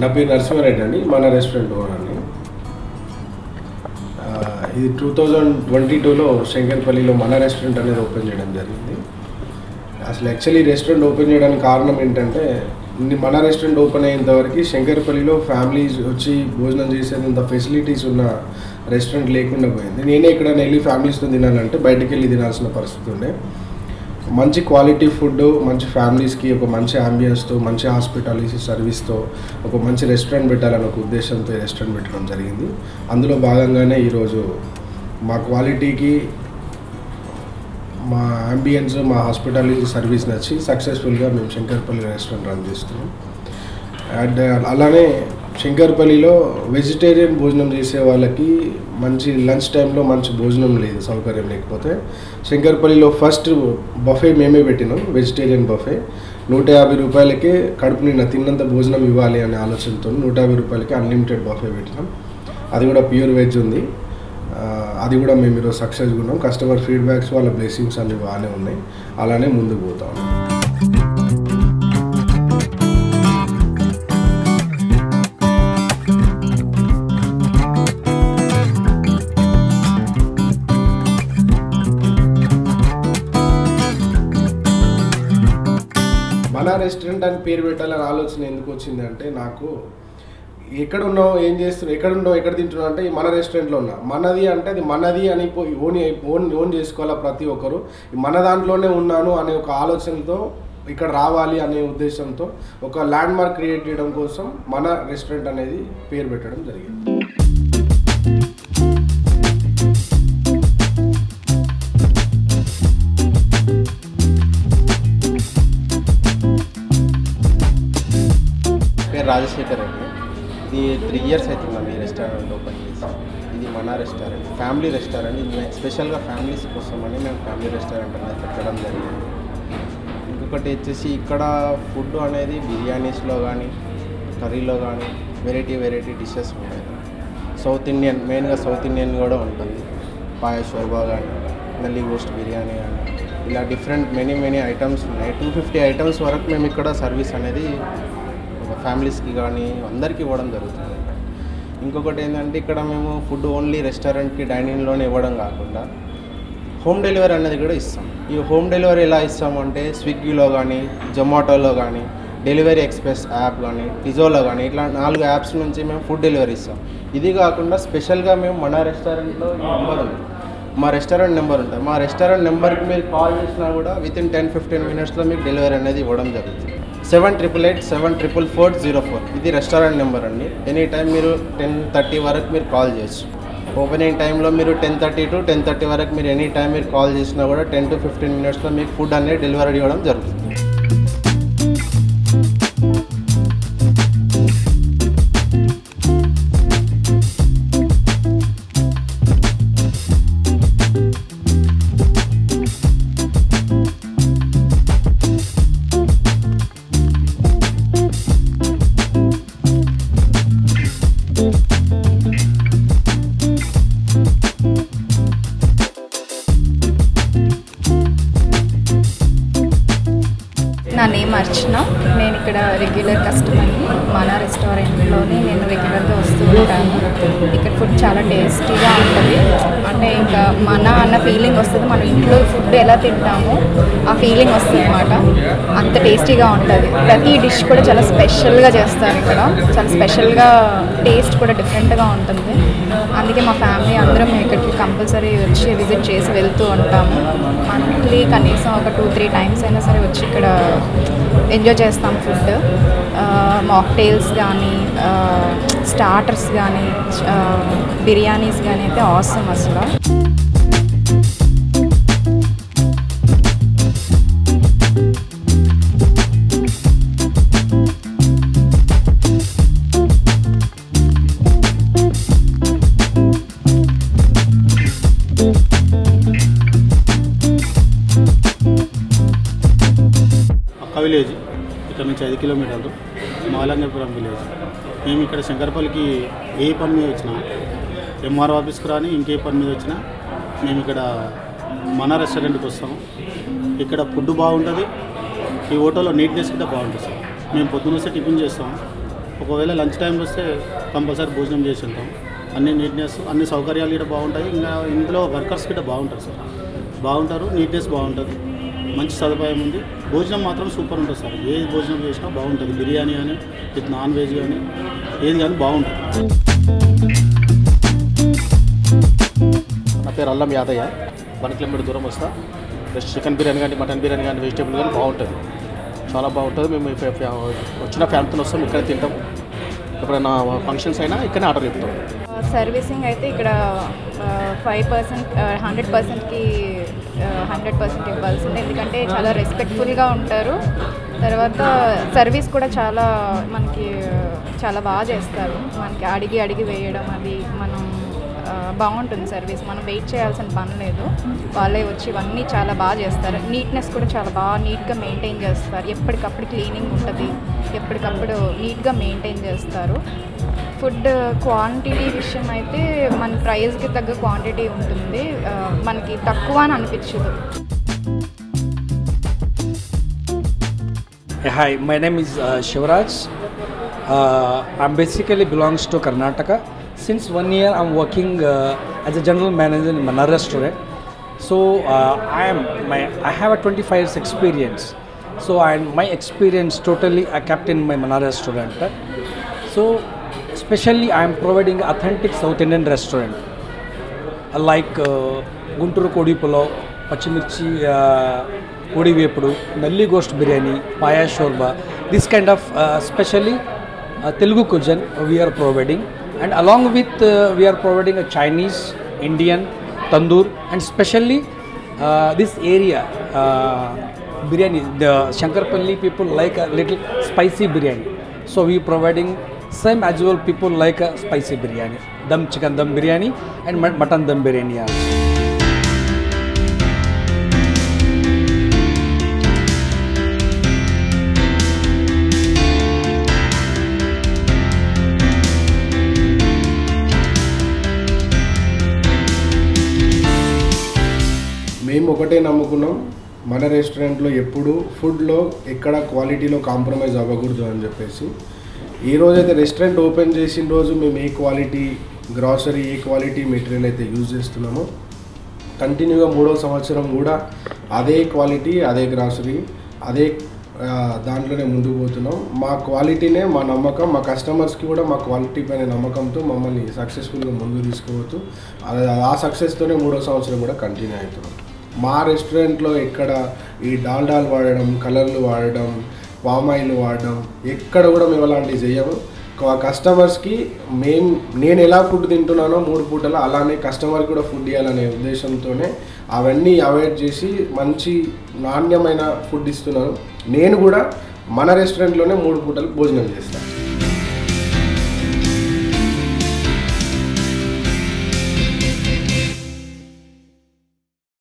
నా పేరు నరసింహారెడ్డి అండి, మన రెస్టారెంట్ ఓనర్ అండి. ఇది 2022లో శంకర్పల్లిలో మన రెస్టారెంట్ అనేది ఓపెన్ చేయడం జరిగింది. అసలు యాక్చువల్లీ రెస్టారెంట్ ఓపెన్ చేయడానికి కారణం ఏంటంటే, మన రెస్టారెంట్ ఓపెన్ అయ్యేంతవరకు శంకర్పల్లిలో ఫ్యామిలీస్ వచ్చి భోజనం చేసేంత ఫెసిలిటీస్ ఉన్న రెస్టారెంట్ లేకుండా పోయింది. నేనే ఎక్కడైనా వెళ్ళి ఫ్యామిలీస్తో తినాలంటే బయటకు వెళ్ళి తినాల్సిన పరిస్థితి ఉండే. మంచి క్వాలిటీ ఫుడ్, మంచి ఫ్యామిలీస్కి ఒక మంచి అంబియన్స్తో, మంచి హాస్పిటాలిటీ సర్వీస్తో ఒక మంచి రెస్టారెంట్ పెట్టాలని ఒక ఉద్దేశంతో రెస్టారెంట్ పెట్టడం జరిగింది. అందులో భాగంగానే ఈరోజు మా క్వాలిటీకి, మా అంబియన్స్, మా హాస్పిటాలిటీ సర్వీస్ నచ్చి సక్సెస్ఫుల్గా మేము శంకర్పల్లి రెస్టారెంట్ రన్ చేస్తున్నాం. అండ్ అలానే శంకర్పల్లిలో వెజిటేరియన్ భోజనం చేసే వాళ్ళకి మంచి లంచ్ టైంలో మంచి భోజనం లేదు, సౌకర్యం లేకపోతే శంకర్పల్లిలో ఫస్ట్ బఫే మేమే పెట్టినాం. వెజిటేరియన్ బఫే 150 రూపాయలకే కడుపు నిండా తిన్నంత భోజనం ఇవ్వాలి అనే ఆలోచనతో 150 రూపాయలకి అన్లిమిటెడ్ బఫే పెట్టినాం. అది కూడా ప్యూర్ వెజ్ ఉంది. అది కూడా మేము ఈరోజు సక్సెస్గా ఉన్నాం. కస్టమర్ ఫీడ్బ్యాక్స్, వాళ్ళ బ్లెస్సింగ్స్ అన్నీ బాగానే ఉన్నాయి. అలానే ముందుకు పోతాం. మన రెస్టారెంట్ అని పేరు పెట్టాలని ఆలోచన ఎందుకు వచ్చిందంటే, నాకు ఎక్కడున్నావు, ఏం చేస్తున్నావు, ఎక్కడున్నావు, ఎక్కడ తింటున్నావు అంటే మన రెస్టారెంట్లో ఉన్నా. మనది అంటే అది మనది అని ఓన్ చేసుకోవాలా ప్రతి ఒక్కరు. మన దాంట్లోనే ఉన్నాను అనే ఒక ఆలోచనతో ఇక్కడ రావాలి అనే ఉద్దేశంతో ఒక ల్యాండ్ మార్క్ క్రియేట్ చేయడం కోసం మన రెస్టారెంట్ అనేది పేరు పెట్టడం జరిగింది. రాజశేఖర్ అండి. ఇది 3 years అవుతుందండి ఈ రెస్టారెంట్ ఓపెన్ చేసి. ఇది మన రెస్టారెంట్, ఫ్యామిలీ రెస్టారెంట్. ఇది స్పెషల్గా ఫ్యామిలీస్ కోసమని మేము ఫ్యామిలీ రెస్టారెంట్ అనేది పెట్టడం జరిగింది. ఇంకొకటి వచ్చేసి ఇక్కడ ఫుడ్ అనేది బిర్యానీస్లో కానీ, కర్రీలో కానీ వెరైటీ డిషెస్ ఉంటాయి. సౌత్ ఇండియన్, మెయిన్గా సౌత్ ఇండియన్ కూడా ఉంటుంది. పాయ షోర్బా కానీ, నల్లి గోస్ట్ బిర్యానీ కానీ, ఇలా డిఫరెంట్ మెనీ ఐటమ్స్ ఉన్నాయి. 250 ఐటమ్స్ వరకు మేము ఇక్కడ సర్వీస్ అనేది ఫ్యామిలీస్కి కానీ అందరికీ ఇవ్వడం జరుగుతుంది. ఇంకొకటి ఏంటంటే, ఇక్కడ మేము ఫుడ్ ఓన్లీ రెస్టారెంట్కి డైనింగ్లోనే ఇవ్వడం కాకుండా హోమ్ డెలివరీ అనేది కూడా ఇస్తాం. ఈ హోమ్ డెలివరీ ఎలా ఇస్తామంటే, స్విగ్గీలో కానీ, జొమాటోలో కానీ, డెలివరీ ఎక్స్ప్రెస్ యాప్ కానీ, టిజోలో కానీ, ఇట్లా 4 యాప్స్ నుంచి మేము ఫుడ్ డెలివరీ ఇస్తాం. ఇది కాకుండా స్పెషల్గా మేము మన రెస్టారెంట్లో నెంబర్ ఉంది, మా రెస్టారెంట్ నెంబర్ ఉంటుంది. మా రెస్టారెంట్ నెంబర్కి మీరు కాల్ చేసినా కూడా వితిన్ 10-15 మినిట్స్లో మీకు డెలివరీ అనేది ఇవ్వడం జరుగుతుంది. 7888744404 ఇది రెస్టారెంట్ నెంబర్ అండి. ఎనీ టైం మీరు 10:30 వరకు మీరు కాల్ చేయొచ్చు. ఓపెనింగ్ టైంలో మీరు 10:30 to 10:30 వరకు మీరు ఎనీ టైం మీరు కాల్ చేసినా కూడా 10 to 15 మినిట్స్లో మీకు ఫుడ్ అనేది డెలివరీ ఇవ్వడం జరుగుతుంది. నా నేమ్ అర్చన. నేను ఇక్కడ రెగ్యులర్ కస్టమర్ని. మన రెస్టారెంట్లోనే నేను రెగ్యులర్గా వస్తూ ఉంటాను. ఇక్కడ ఫుడ్ చాలా టేస్టీగా ఉంటుంది. అంటే ఇంకా మన అన్న ఫీలింగ్ వస్తుంది. మనం ఇంట్లో ఫుడ్ ఎలా తింటామో ఆ ఫీలింగ్ వస్తుంది అన్నమాట. అంత టేస్టీగా ఉంటుంది. ప్రతి డిష్ కూడా చాలా స్పెషల్గా చేస్తారు ఇక్కడ. చాలా స్పెషల్గా, టేస్ట్ కూడా డిఫరెంట్గా ఉంటుంది. అందుకే మా ఫ్యామిలీ అందరం ఇక్కడికి కంపల్సరీ వచ్చి విజిట్ చేసి వెళ్తూ ఉంటాము. మంత్లీ కనీసం ఒక 2-3 టైమ్స్ అయినా సరే వచ్చి ఇక్కడ ఎంజాయ్ చేస్తాం ఫుడ్. మాక్టైల్స్ కానీ, స్టార్టర్స్ కానీ, బిర్యానీస్ కానీ అయితే ఆసమ్ అసలు. విలేజ్ ఇక్కడ నుంచి 5 కిలోమీటర్లు, మాలంగపురం విలేజ్. మేము ఇక్కడ శంకర్పల్లికి ఏ పని మీద వచ్చినా, ఎంఆర్ఓ ఆఫీస్కి రాని ఇంకే పని మీద వచ్చినా మేము ఇక్కడ మన రెస్టారెంట్కి వస్తాము. ఇక్కడ ఫుడ్ బాగుంటుంది. ఈ హోటల్లో నీట్నెస్ కూడా బాగుంటుంది సార్. మేము పొద్దున్న వస్తే టిఫిన్ చేస్తాము, ఒకవేళ లంచ్ టైంకి వస్తే కంపల్సరీ భోజనం చేసి ఉంటాం. అన్ని నీట్నెస్, అన్ని సౌకర్యాలు కూడా బాగుంటాయి. ఇంకా ఇందులో వర్కర్స్ కూడా బాగుంటారు సార్, బాగుంటారు. నీట్నెస్ బాగుంటుంది, మంచి సదుపాయం ఉంది. భోజనం మాత్రం సూపర్ ఉంటుంది సార్. ఏది భోజనం చేసినా బాగుంటుంది. బిర్యానీ కానీ విత్ నాన్ వెజ్ కానీ ఏది కానీ బాగుంటుంది. నా పేరు అల్లం యాదయ్య. 1 కిలోమీటర్ దూరం వస్తా. చికెన్ బిర్యానీ కానీ మటన్ బిర్యానీ కానీ వెజిటేబుల్ కానీ బాగుంటుంది, చాలా బాగుంటుంది. మేము వచ్చిన ఫ్యామిలీతో వస్తాం, ఇక్కడ తింటాం. ఎప్పుడైనా ఫంక్షన్స్ అయినా ఇక్కడనే ఆర్డర్ చెప్తాం. సర్వీసింగ్ అయితే ఇక్కడ 5% 100%కి 100% ఇవ్వాల్సిందే. ఎందుకంటే చాలా రెస్పెక్ట్ఫుల్గా ఉంటారు. తర్వాత సర్వీస్ కూడా మనకి చాలా బాగా చేస్తారు. మనకి అడిగి వేయడం అది మనం బాగుంటుంది సర్వీస్. మనం వెయిట్ చేయాల్సిన పని లేదు. వాళ్ళే వచ్చి ఇవన్నీ చాలా బాగా చేస్తారు. నీట్నెస్ కూడా చాలా బాగా నీట్గా మెయింటైన్ చేస్తారు. ఎప్పటికప్పుడు క్లీనింగ్ ఉంటుంది, ఎప్పటికప్పుడు నీట్గా మెయింటైన్ చేస్తారు. ఫుడ్ క్వాంటిటీ విషయం అయితే మన ప్రైస్కి తగ్గ క్వాంటిటీ ఉంటుంది, మనకి తక్కువ అని అనిపించదు. Hi, my name is Shivraj. I'm basically belongs to Karnataka. Since 1 year I'm working as a general manager in Manar restaurant. So I have a 25 years experience. So my experience totally I kept in my Manar restaurant. So especially I am providing authentic South Indian restaurant like Guntur Kodi Pulao, Pachimirchi Kodi Vepudu, Nalli Ghost Biryani, Paya Shorba. This kind of especially Telugu cuisine we are providing, and along with we are providing a Chinese, Indian, tandoor, and especially this area biryani. The Shankarpalli people like a little spicy biryani, so we providing same as well. People like a spicy biryani, dum chicken dum biryani and mutton dum biryani also. మేము ఒకటే నమ్ముకున్నాం, మన రెస్టారెంట్లో ఎప్పుడు ఫుడ్లో ఎక్కడ క్వాలిటీలో compromise అవ్వకూడదు అని చెప్పేసి. ఈ రోజైతే రెస్టారెంట్ ఓపెన్ చేసిన రోజు మేము ఏ క్వాలిటీ గ్రాసరీ, ఏ క్వాలిటీ మెటీరియల్ అయితే యూజ్ చేస్తున్నామో కంటిన్యూగా 3వ సంవత్సరం కూడా అదే క్వాలిటీ, అదే గ్రాసరీ, అదే దాంట్లోనే ముందుకు పోతున్నాం. మా క్వాలిటీనే మా నమ్మకం. మా కస్టమర్స్కి కూడా మా క్వాలిటీ పైన నమ్మకంతో మమ్మల్ని సక్సెస్ఫుల్గా ముందుకు తీసుకుపోతూ ఆ సక్సెస్తోనే 3వ సంవత్సరం కూడా కంటిన్యూ అవుతున్నాం. మా రెస్టారెంట్లో ఎక్కడ ఈ డాల్డాలు వాడడం, కలర్లు వాడడం, పామ్ ఆయిల్ వాడడం ఎక్కడ కూడా మేము అలాంటివి చేయము. కస్టమర్స్కి నేను ఎలా ఫుడ్ తింటున్నానో 3 పూటలు అలానే కస్టమర్కి కూడా ఫుడ్ ఇవ్వాలనే ఉద్దేశంతోనే అవన్నీ అవాయిడ్ చేసి మంచి నాణ్యమైన ఫుడ్ ఇస్తున్నాను. నేను కూడా మన రెస్టారెంట్లోనే 3 పూటలు భోజనం చేస్తాను.